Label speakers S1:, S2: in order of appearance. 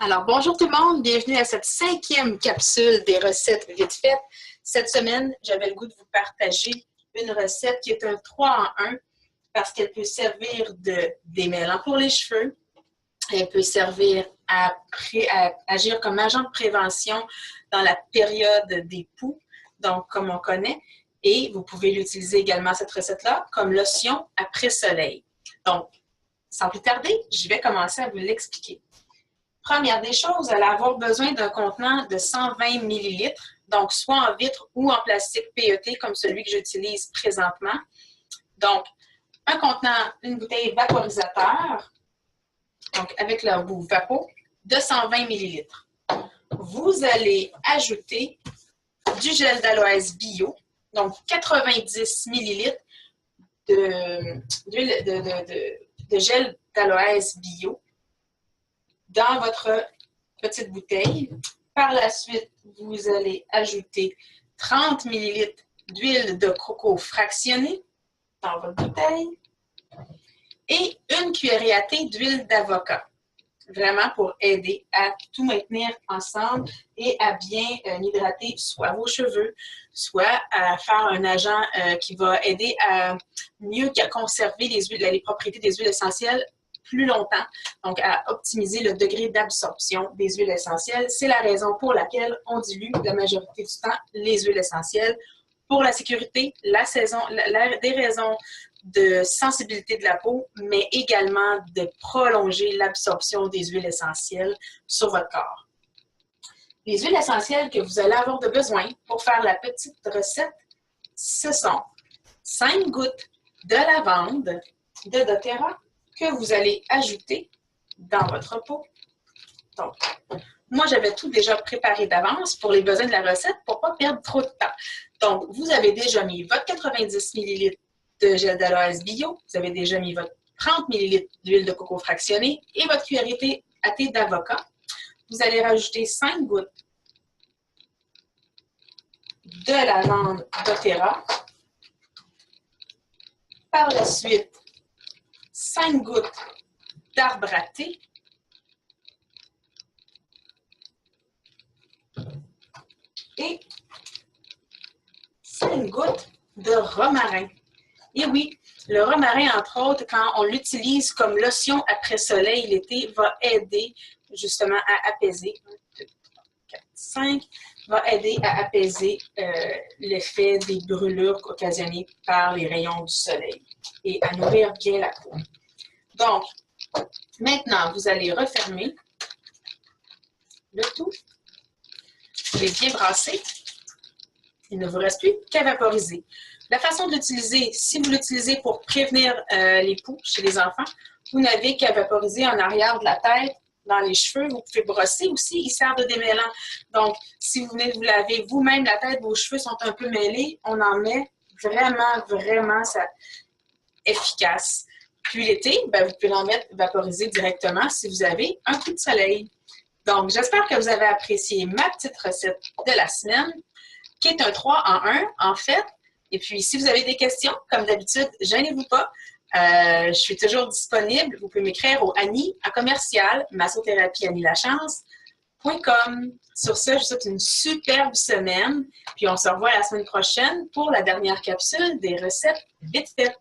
S1: Alors, bonjour tout le monde, bienvenue à cette 5e capsule des recettes vite faites. Cette semaine, j'avais le goût de vous partager une recette qui est un 3 en 1 parce qu'elle peut servir de démêlant pour les cheveux, elle peut servir à agir comme agent de prévention dans la période des poux, donc comme on connaît, et vous pouvez l'utiliser également, cette recette-là, comme lotion après soleil. Donc, sans plus tarder, je vais commencer à vous l'expliquer. Première des choses, vous allez avoir besoin d'un contenant de 120 ml, donc soit en vitre ou en plastique PET comme celui que j'utilise présentement. Donc, un contenant, une bouteille vaporisateur, donc avec leur bout vapo, de 120 ml. Vous allez ajouter du gel d'aloès bio, donc 90 ml de gel d'aloès bio dans votre petite bouteille. Par la suite, vous allez ajouter 30 ml d'huile de coco fractionnée dans votre bouteille et une cuillerée à thé d'huile d'avocat. Vraiment pour aider à tout maintenir ensemble et à bien hydrater soit vos cheveux, soit à faire un agent qui va aider à mieux conserver les propriétés des huiles essentielles plus longtemps, donc à optimiser le degré d'absorption des huiles essentielles. C'est la raison pour laquelle on dilue la majorité du temps les huiles essentielles pour la sécurité, des raisons de sensibilité de la peau, mais également de prolonger l'absorption des huiles essentielles sur votre corps. Les huiles essentielles que vous allez avoir de besoin pour faire la petite recette, ce sont 5 gouttes de lavande de doTERRA que vous allez ajouter dans votre pot. Donc, moi, j'avais tout déjà préparé d'avance pour les besoins de la recette pour ne pas perdre trop de temps. Donc, vous avez déjà mis votre 90 ml de gel d'aloès bio, vous avez déjà mis votre 30 ml d'huile de coco fractionnée et votre cuillerée à thé d'avocat. Vous allez rajouter 5 gouttes de lavande doTERRA. Par la suite, 5 gouttes d'arbre à thé et 5 gouttes de romarin. Et oui, le romarin, entre autres, quand on l'utilise comme lotion après soleil l'été, va aider justement à apaiser, 1, 2, 3, 4, 5, va aider à apaiser l'effet des brûlures occasionnées par les rayons du soleil et à nourrir bien la peau. Donc, maintenant, vous allez refermer le tout. Vous allez bien brasser. Il ne vous reste plus qu'à vaporiser. La façon de l'utiliser, si vous l'utilisez pour prévenir les poux chez les enfants, vous n'avez qu'à vaporiser en arrière de la tête, dans les cheveux. Vous pouvez brosser aussi, il sert de démêlant. Donc, si vous venez de vous laver vous-même la tête, vos cheveux sont un peu mêlés, on en met vraiment ça, efficace. Puis l'été, vous pouvez en mettre vaporiser directement si vous avez un coup de soleil. Donc, j'espère que vous avez apprécié ma petite recette de la semaine, qui est un 3 en 1, en fait. Et puis, si vous avez des questions, comme d'habitude, gênez-vous pas. Je suis toujours disponible. Vous pouvez m'écrire au massothérapie-annie-lachance.com. Sur ce, je vous souhaite une superbe semaine. Puis, on se revoit la semaine prochaine pour la dernière capsule des recettes vite faites.